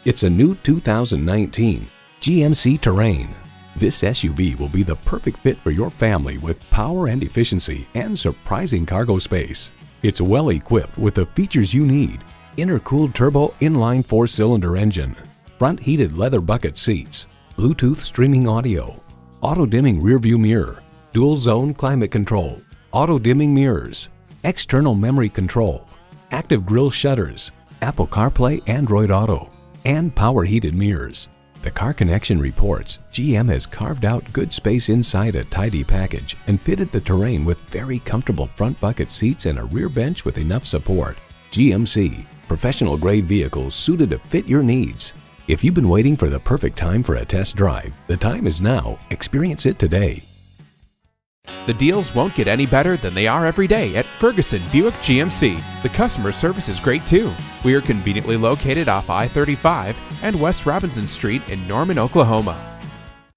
It's a new 2019 GMC Terrain. This SUV will be the perfect fit for your family with power and efficiency and surprising cargo space. It's well equipped with the features you need: intercooled turbo inline 4-cylinder engine, front heated leather bucket seats, Bluetooth streaming audio, auto-dimming rearview mirror, dual-zone climate control, auto-dimming mirrors, external memory control, active grille shutters, Apple CarPlay, Android Auto, and power heated mirrors. The Car Connection reports GM has carved out good space inside a tidy package and fitted the Terrain with very comfortable front bucket seats and a rear bench with enough support. GMC, professional grade vehicles suited to fit your needs. If you've been waiting for the perfect time for a test drive, the time is now. Experience it today. The deals won't get any better than they are every day at Ferguson Buick GMC. The customer service is great too. We are conveniently located off I-35 and West Robinson Street in Norman, Oklahoma.